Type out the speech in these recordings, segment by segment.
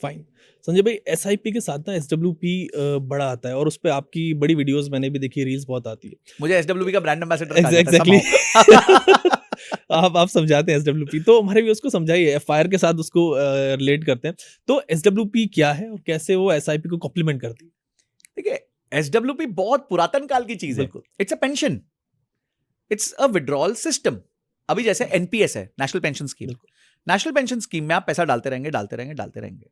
Fine. Sanjay भाई, SIP के साथ ना एसडब्ल्यूपी बड़ा आता है और उस पे आपकी बड़ी वीडियोस मैंने भी देखी, रील्स बहुत आती है। मुझे एसडब्ल्यूपी का ब्रांड एम्बेसडर कहा जाता है एग्जैक्टली। somehow। आप समझाते हैं एसडब्ल्यूपी, तो हमारे भी उसको समझाइए, फायर के साथ उसको रिलेट करते हैं। तो एसडब्ल्यूपी क्या है और कैसे वो एसआईपी को कॉम्प्लीमेंट करती है? देखिए, एसडब्ल्यूपी बहुत पुरातन काल की चीज है। बिल्कुल। It's a pension, it's a withdrawal system. अभी जैसे एनपीएस है, नेशनल पेंशन स्कीम। बिल्कुल। नेशनल पेंशन स्कीम में आप पैसा डालते रहेंगे, डालते रहेंगे, डालते रहेंगे।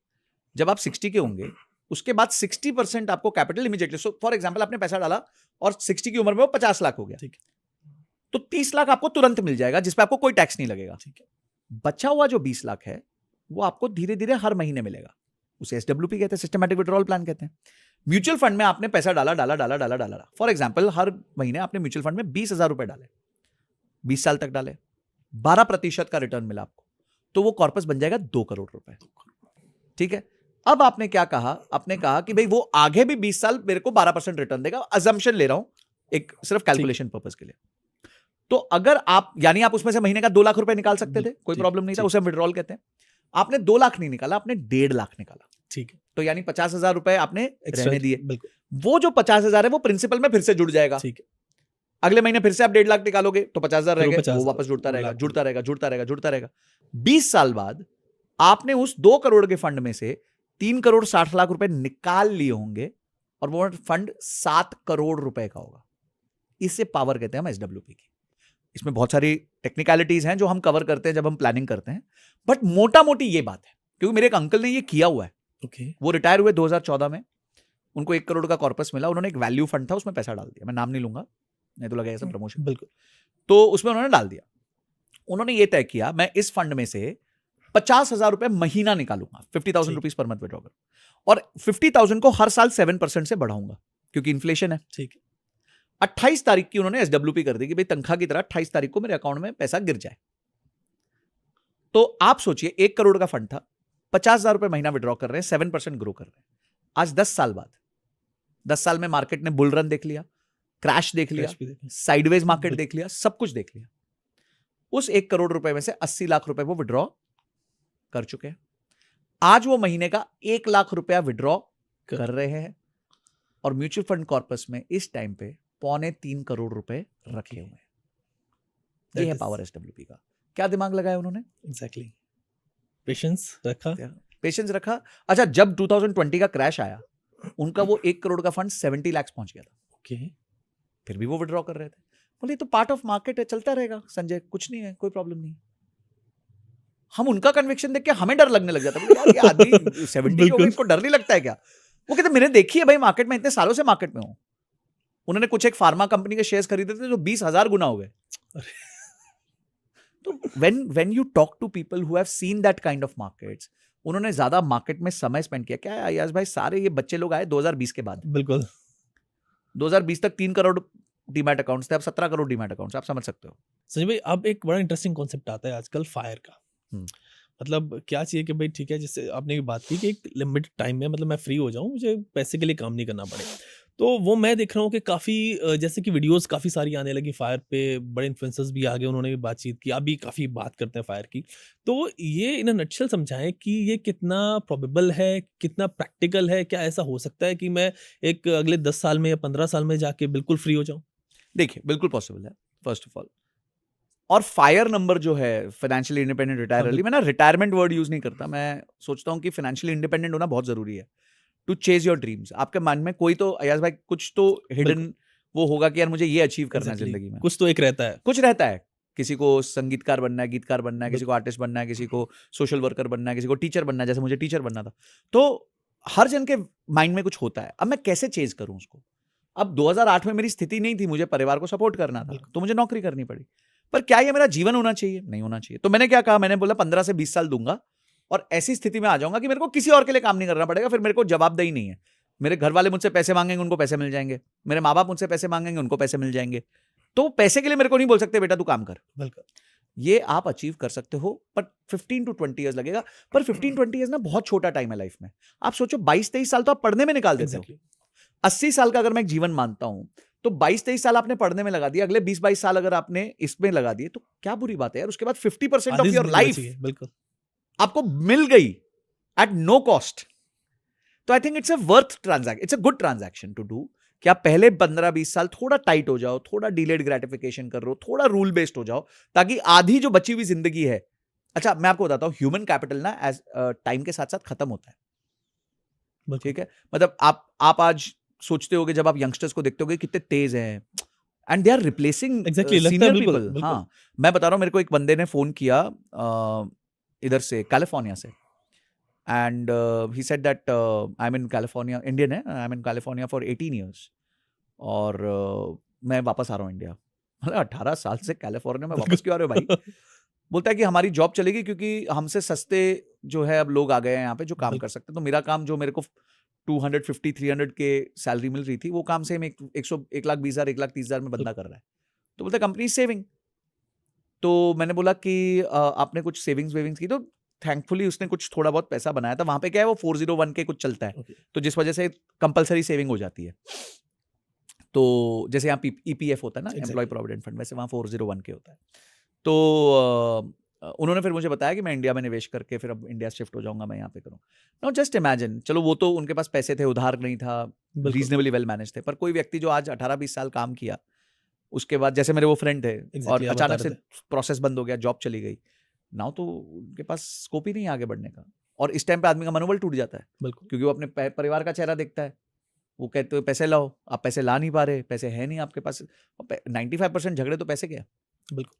जब आप 60 के होंगे, उसके बाद 60% आपको capital immediately, so for example आपने पैसा डाला और 60 की उम्र में वो 50 लाख हो गया, ठीक है। तो 30 लाख आपको तुरंत मिल जाएगा, जिसपे आपको कोई टैक्स नहीं लगेगा। ठीक है। बचा हुआ जो 20 लाख है, वो आपको धीरे धीरे हर महीने मिलेगा। उसे एसडब्ल्यूपी कहते हैं, सिस्टमैटिक विड्रॉल प्लान कहते हैं। म्यूचुअल फंड में आपने पैसा डाला डाला डाला डाला डाला, फॉर एग्जाम्पल हर महीने आपने म्यूचुअल फंड में 20,000 रुपए डाले, 20 साल तक डाले, 12% का रिटर्न मिला आपको, तो वो कॉर्पस बन जाएगा 2 करोड़ रुपए। ठीक है। अब आपने क्या कहा, आपने कहा कि भाई वो आगे भी 20 साल मेरे को 12% रिटर्न देगा, अजम्पशन ले रहा हूं एक सिर्फ कैलकुलेशन पर्पस के लिए। तो अगर आप, यानी आप उसमें से महीने का 2 लाख रुपए निकाल सकते थे, कोई प्रॉब्लम नहीं था, उसे विड्रॉल कहते हैं। आपने 2 लाख नहीं निकाला, आपने 1.5 लाख निकाला। ठीक है। तो यानी 50,000 रुपए आपने रहने दिए। बिल्कुल। वो जो 50,000 है वो प्रिंसिपल में फिर से जुड़ जाएगा। ठीक है। अगले महीने फिर से आप 1.5 लाख निकालोगे तो 50,000 रह फिर वो गए, 50,000 वो वापस जुड़ता रहेगा, लाख जुड़ता रहेगा, जुड़ता रहेगा, जुड़ता रहेगा। 20 साल बाद आपने उस 2 करोड़ के फंड में से 3 करोड़ 60 लाख रुपए निकाल लिए होंगे और वो फंड 7 करोड़ रुपए का होगा। इसे पावर कहते हैं हम एसडब्ल्यूपी की। इसमें बहुत सारी टेक्निकलिटीज हैं जो हम कवर करते हैं जब हम प्लानिंग करते हैं, बट मोटा मोटी ये बात है, क्योंकि मेरे एक अंकल ने ये किया हुआ है। ओके। वो रिटायर हुए 2014 में, उनको 1 करोड़ का कॉर्पस मिला, उन्होंने एक वैल्यू फंड था उसमें पैसा डाल दिया, मैं नाम नहीं लूंगा, नहीं तो लगेगा सब प्रमोशन। बिल्कुल। तो उसमें उन्होंने डाल दिया। उन्होंने ये तय किया, मैं इस फंड में से 50,000 रुपए महीना निकालूंगा, 50,000 रुपीज पर मंथ विड्रॉ करूंगा, और 50,000 को हर साल 7% से बढ़ाऊंगा, क्योंकि इन्फ्लेशन है। ठीक है। 28 तारीख की उन्होंने एसडब्ल्यूपी कर दी कि भाई तनख्वाह की तरह 28 तारीख को मेरे अकाउंट में पैसा गिर जाए। तो आप सोचिए, 1 करोड़ का फंड था, 50,000 रुपए महीना विड्रॉ कर रहे हैं, 7% ग्रो कर रहे हैं। आज 10 साल बाद, 10 साल में मार्केट ने बुल रन देख लिया, क्रैश देख लिया, साइडवेज मार्केट देख लिया, सब कुछ देख लिया। उस 1 करोड़ रुपए में से 80 लाख रुपए वो विड्रॉ कर चुके हैं। आज वो महीने का 1 लाख रुपया विड्रॉ कर रहे हैं और म्यूचुअल फंड कॉर्पस में इस टाइम पे 2.25 करोड़ रुपए रखे हुए हैं। ये है पावर एसडब्ल्यूपी का। क्या दिमाग लगाया उन्होंने? एग्जैक्टली। पेशेंस रखा। पेशेंस रखा। अच्छा, जब 2020 का क्रैश आया, उनका वो 1 करोड़ का फंड 70 लाख पहुंच गया था। ओके। फिर भी वो विड्रॉ कर रहे थे। बोले तो पार्ट ऑफ मार्केट है, चलता रहेगा संजय, कुछ नहीं है, कोई प्रॉब्लम नहीं। हम उनका कन्विक्शन देख के हमें डर लगने लग जाता है, यार ये आदमी 70 के हो गए, इसको डर नहीं लगता है क्या? वो कहते मैंने देखी है भाई, मार्केट में इतने सालों से मार्केट में हूं। उन्होंने कुछ एक फार्मा कंपनी के शेयर्स खरीदे थे जो 20,000 गुना हो गए। तो when you talk to people who have seen that kind of markets, उन्होंने ज्यादा मार्केट में समय स्पेंड किया। क्या है अय्याज भाई, सारे ये बच्चे लोग आए 2020 के बाद। बिल्कुल। 2020 तक 3 करोड़ डीमैट अकाउंट्स थे, अब 17 करोड़ डीमैट अकाउंट्स, आप समझ सकते हो। संजय भाई, अब एक बड़ा इंटरेस्टिंग कॉन्सेप्ट आता है आजकल फायर का। मतलब क्या चाहिए कि भाई ठीक है, जैसे आपने भी बात की कि एक लिमिटेड टाइम में मतलब मैं फ्री हो जाऊं, मुझे पैसे के लिए काम नहीं करना पड़े। तो वो मैं देख रहा हूँ कि काफ़ी जैसे कि वीडियोस काफ़ी सारी आने लगी फायर पे, बड़े इन्फ्लुएंसर्स भी आ गए, उन्होंने भी बातचीत की, अभी काफ़ी बात करते हैं फायर की। तो ये इन अ नटशेल समझाएं कि ये कितना प्रोबेबल है, कितना प्रैक्टिकल है, क्या ऐसा हो सकता है कि मैं एक अगले 10 साल में या 15 साल में जाके बिल्कुल फ्री हो जाऊँ? देखिए, बिल्कुल पॉसिबल है, फर्स्ट ऑफ ऑल। और फायर नंबर जो है, फाइनेंशियली इंडिपेंडेंट रिटायर अर्ली, मैं ना रिटायरमेंट वर्ड यूज नहीं करता। मैं सोचता हूँ कि फाइनेंशियली इंडिपेंडेंट होना बहुत जरूरी है टू चेज योर ड्रीम्स। आपके मन में कोई तो अय्याज भाई कुछ तो हिडन वो होगा कि यार मुझे ये अचीव करना है जिंदगी में। कुछ तो एक रहता है, कुछ रहता है। किसी को संगीतकार बनना है, गीतकार बनना है, किसी को आर्टिस्ट बनना है, किसी को सोशल वर्कर बनना है, किसी को टीचर बनना है, जैसे मुझे टीचर बनना था। तो हर जन के माइंड में कुछ होता है। अब मैं कैसे चेज करूं उसको? अब 2008 में मेरी स्थिति नहीं थी, मुझे परिवार को सपोर्ट करना था, तो मुझे नौकरी करनी पड़ी। पर क्या ये मेरा जीवन होना चाहिए? नहीं होना चाहिए। तो मैंने क्या कहा, मैंने बोला 15 से 20 साल दूंगा और ऐसी स्थिति में आ जाऊंगा कि मेरे को किसी और के लिए काम नहीं करना पड़ेगा। फिर मेरे को जवाबदेही नहीं है। मेरे घर वाले मुझसे पैसे मांगेंगे, उनको पैसे मिल जाएंगे। मेरे माँ बाप मुझसे पैसे मांगेंगे, उनको पैसे मिल जाएंगे। तो पैसे के लिए मेरे को नहीं बोल सकते बेटा तू काम कर। बिल्कुल। ये आप अचीव कर सकते हो, पर 15 to 20 ईयर्स लगेगा। पर 15-20 ईयर्स ना बहुत छोटा टाइम है लाइफ में। आप सोचो 22-23 साल तो आप पढ़ने में निकाल देते हो। 80 साल का अगर मैं एक जीवन मानता हूं, तो 22-23 साल आपने पढ़ने में लगा दिया, अगले 20-22 साल अगर आपने इसमें लगा दिए, तो क्या बुरी बात है यार। उसके बाद 50% ऑफ योर लाइफ बिल्कुल आपको मिल गई। At no cost. तो I think it's a good transaction to do कि आप पहले 15-20 साल थोड़ा टाइट हो जाओ, थोड़ा डिलेड ग्रेटिफिकेशन कर रहे हो, थोड़ा रूल बेस्ड हो जाओ, ताकि आधी जो बची हुई जिंदगी है. अच्छा, मैं आपको बताता हूं, ह्यूमन कैपिटल ना एज टाइम के साथ साथ खत्म होता है. ठीक है, मतलब आप आज सोचते होगे, जब आप यंगस्टर्स को देखते होगे कितने तेज हैं, and they are replacing senior people. हाँ, मैं बता रहा हूं, मेरे को एक बंदे ने फोन किया इधर से, कैलिफोर्निया से, and he said that I am in California, Indian है, I am in California for 18 years, और मैं वापस आ रहा हूँ इंडिया. 18 साल से कैलिफोर्निया में वापस क्यों आ रहे हो भाई? बोलता है कि हमारी जॉब चलेगी क्योंकि हमसे सस्ते जो है अब लोग आ गए हैं यहाँ पे जो काम कर सकते हैं. तो मेरा काम, जो मेरे को 250-300 के सैलरी मिल रही थी, वो काम से 1,20,000 1,30,000 में बंदा कर रहा है. तो बोलता है कंपनी सेविंग. तो मैंने बोला कि आपने कुछ सेविंग्स की? तो थैंकफुली उसने कुछ थोड़ा बहुत पैसा बनाया था. वहां पे क्या है, वो 401 के कुछ चलता है, तो जिस वजह से कंपलसरी सेविंग हो जाती है. तो जैसे यहाँ EPF होता है ना, एम्प्लॉय प्रोविडेंट फंड, वैसे वहाँ 401 के होता है. तो उन्होंने फिर मुझे बताया कि मैं इंडिया में निवेश करके फिर अब इंडिया शिफ्ट हो जाऊंगा, मैं यहाँ पे करूँ. नाउ जस्ट इमेजिन, चलो वो तो उनके पास पैसे थे, उधार नहीं था, रीजनेबली वेल मैनेज थे, पर कोई व्यक्ति जो आज 18-20 साल काम किया, उसके बाद जैसे मेरे वो फ्रेंड थे, और अचानक से प्रोसेस बंद हो गया, जॉब चली गई, नाउ तो उनके पास स्कोप ही नहीं है आगे बढ़ने का. और इस टाइम पे आदमी का मनोबल टूट जाता है, क्योंकि वो अपने परिवार का चेहरा देखता है. वो कहते हो पैसे लाओ, आप पैसे ला नहीं पा रहे, पैसे है नहीं आपके पास. 95% झगड़े तो पैसे के हैं,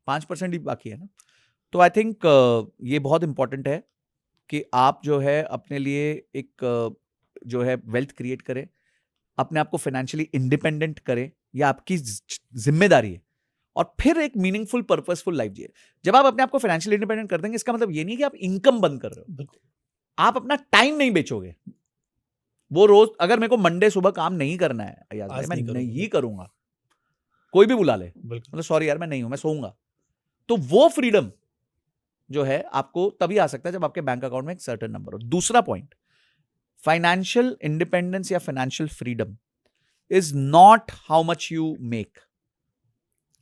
5% ही बाकी है ना. तो आई थिंक ये बहुत इंपॉर्टेंट है कि आप जो है अपने लिए एक जो है वेल्थ क्रिएट करें, अपने आप को फाइनेंशियली इंडिपेंडेंट करें, यह आपकी जिम्मेदारी है. और फिर एक मीनिंगफुल पर्पसफुल लाइफ जिए. जब आप अपने आप को फाइनेंशियली इंडिपेंडेंट कर देंगे, इसका मतलब ये नहीं कि आप इनकम बंद कर रहे हो, आप अपना टाइम नहीं बेचोगे. वो रोज, अगर मेरे को मंडे सुबह काम नहीं करना है, यार मैं नहीं करूंगा, कोई भी बुला ले, मतलब सॉरी यार मैं नहीं हूं, मैं सोऊंगा, तो वो फ्रीडम जो है आपको तभी आ सकता है जब आपके बैंक अकाउंट में एक सर्टेन नंबर हो. दूसरा पॉइंट, फाइनेंशियल इंडिपेंडेंस या financial freedom is not how much you make,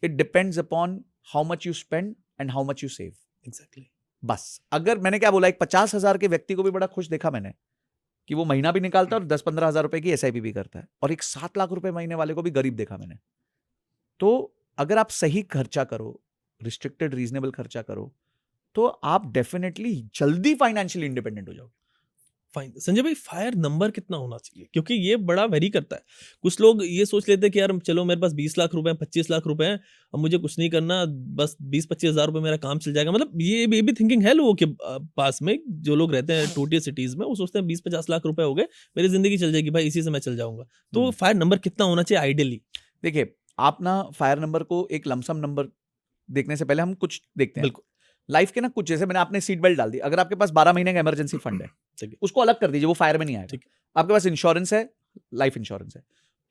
it depends upon how much you spend and how much you save. Exactly. बस. अगर मैंने क्या बोला, एक 50,000 के व्यक्ति को भी बड़ा खुश देखा मैंने कि वो महीना भी निकालता है और 10-15 हजार रुपए की SIP भी करता है, और एक 7 लाख रुपए महीने वाले को भी गरीब देखा मैंने. तो अगर आप सही खर्चा करो, रिस्ट्रिक्टेड रीजनेबल खर्चा करो, तो आप डेफिनेटली जल्दी फाइनेंशियली इंडिपेंडेंट हो जाओगे. फाइन. संजय भाई, फायर नंबर कितना होना चाहिए? क्योंकि ये बड़ा वेरी करता है. कुछ लोग ये सोच लेते हैं कि यार चलो मेरे पास 20 लाख रुपए हैं, 25 लाख रुपए हैं, अब मुझे कुछ नहीं करना, बस 20-25 हजार रुपए मेरा काम चल जाएगा. मतलब ये भी थिंकिंग है लोगों के पास में, जो लोग रहते हैं टूटी सिटीज में, वो सोचते हैं 20-50 लाख रुपए हो गए, मेरी जिंदगी चल जाएगी भाई, इसी से मैं चल जाऊंगा. तो फायर नंबर कितना होना चाहिए आइडियली? देखिए, आप ना फायर नंबर को एक लमसम नंबर देखने से पहले हम कुछ देखते हैं. बिल्कुल. लाइफ के ना कुछ, जैसे मैंने आपने सीट बेल्ट डाल दी, अगर आपके पास 12 महीने का इमरजेंसी फंड है, उसको अलग कर दीजिए, वो फायर में नहीं आएगा. आपके पास इंश्योरेंस है, लाइफ इंश्योरेंस है,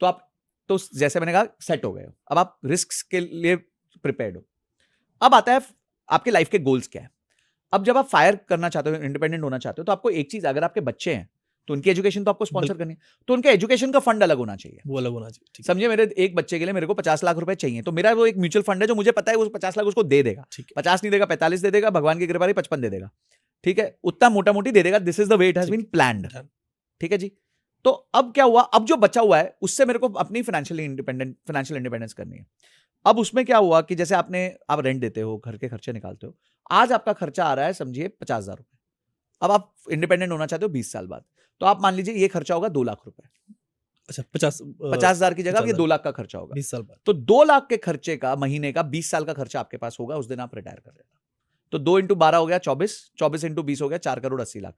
तो आप तो जैसे मैंने कहा सेट हो गए हो. अब आप रिस्क के लिए प्रिपेयर्ड हो. अब आता है आपके लाइफ के गोल्स क्या है. अब जब आप फायर करना चाहते हो, इंडिपेंडेंट होना चाहते हो, तो आपको एक चीज, अगर आपके बच्चे हैं तो उनकी एजुकेशन तो आपको स्पॉन्सर करनी है, तो उनके एजुकेशन का फंड अलग होना चाहिए. वो अलग होना चाहिए. समझे, मेरे एक बच्चे के लिए मेरे को 50 लाख रुपए चाहिए, तो मेरा वो एक म्यूचुअल फंड है जो मुझे पता है वो 50 लाख उसको दे देगा. 50 नहीं देगा, 45 दे देगा, भगवान की कृपा रही 55 दे देगा. ठीक है, उतना मोटा मोटी दे देगा. This is the way it has been planned. ठीक है जी. तो अब क्या हुआ, अब जो बचा हुआ है उससे मेरे को अपनी फाइनेंशियल इंडिपेंडेंस करनी है. अब उसमें क्या हुआ कि जैसे आप रेंट देते हो, घर के खर्चे निकालते हो, आज आपका खर्चा आ रहा है समझिए 50,000 रुपए. अब आप इंडिपेंडेंट होना चाहते हो 20 साल बाद, तो आप मान लीजिए ये खर्चा होगा 2 लाख रुपए. अच्छा, 50,000 की जगह ये 2 लाख का खर्चा होगा 20 साल बाद. तो 2 लाख के खर्चे का महीने का 20 साल का खर्चा आपके पास होगा उस दिन आप रिटायर कर लेना. तो 2 × 12 हो गया 24, 24 × 20 हो गया 4 करोड़ 80 लाख.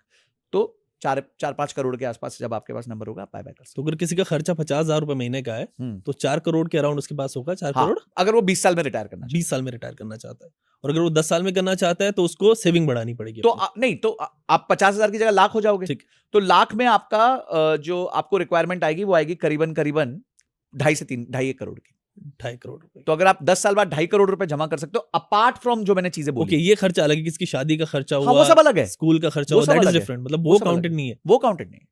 तो 4-5 करोड़ के आसपास जब आपके पास नंबर होगा, बाय बाय कर सकते. तो अगर किसी का खर्चा 50,000 रुपए महीने का है, तो 4 करोड़ के अराउंड उसके पास होगा. 4 करोड़ अगर वो 20 साल में रिटायर करना 20 साल में रिटायर करना चाहता है. और अगर वो 10 साल में करना चाहता है तो उसको सेविंग बढ़ानी पड़ेगी. तो नहीं, तो आप 50,000 की जगह लाख हो जाओगे. तो लाख में आपका जो आपको रिक्वायरमेंट आएगी वो आएगी करीबन 2.5 करोड़ की. 2.5 करोड़ रुपए. तो अगर आप 10 साल बाद 2.5 करोड़ रुपए जमा कर सकते हो, अपार्ट फ्रॉम जो मैंने चीजें बोली. ये खर्चा अलग है, किसकी शादी का खर्चा हुआ, वो सब अलग है. स्कूल का खर्चा हुआ, दैट इज डिफरेंट. मतलब वो काउंटेड नहीं है. वो काउंटेड नहीं है,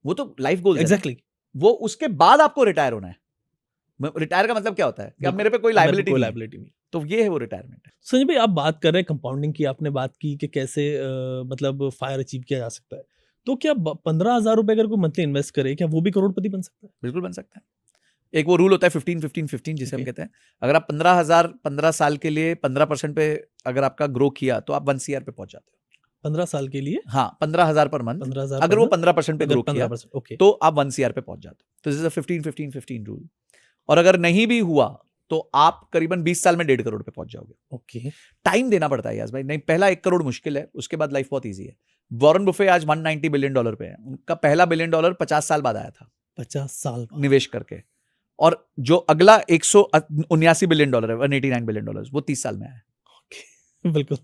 वो तो लाइफ गोल. एग्जैक्टली. वो उसके बाद आपको रिटायर होना है. रिटायर का मतलब क्या होता है कि अब मेरे पे कोई लायबिलिटी नहीं. तो ये है वो रिटायरमेंट. संजय भाई, आप बात कर रहे हैं कंपाउंडिंग की, आपने बात की कि कैसे मतलब फायर अचीव किया जा सकता है. तो क्या 15,000 रुपए अगर कोई मंथली इन्वेस्ट करे, क्या वो भी करोड़पति बन सकता है? बिल्कुल बन सकता है। एक वो रूल होता है 15-15-15 जिसे हम Okay. कहते हैं, अगर आप 15,000 15 साल के लिए 15% पे अगर आपका ग्रो किया तो आप 1 CR पे पहुंच जाते हो। 15 साल के लिए हाँ, 15,000 पर मंथ 15,000 अगर वो 15% पे अगर ग्रो किया 15%, ओके। तो आप 1 CR पे पहुंच जाते हो। तो दिस इज अ 15-15-15 रूल। और अगर नहीं भी हुआ तो आप करीबन 20 साल में 1.5 करोड़ पे पहुंच जाओगे। ओके। टाइम देना पड़ता है यार भाई, नहीं पहला 1 करोड़ मुश्किल है, उसके बाद लाइफ बहुत ईजी है। वॉरेन बुफे आज $190 बिलियन पे है, उनका पहला $1 बिलियन 50 साल बाद आया था 50 साल बाद। निवेश करके, और जो अगला $179 बिलियन है, $189 बिलियन, वो 30 साल में आया। ओके, बिल्कुल।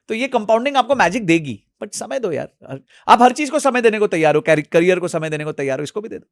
तो ये कंपाउंडिंग आपको मैजिक देगी, बट समय दो यार। आप हर चीज को समय देने को तैयार हो, करियर को समय देने को तैयार हो, इसको भी दे दो।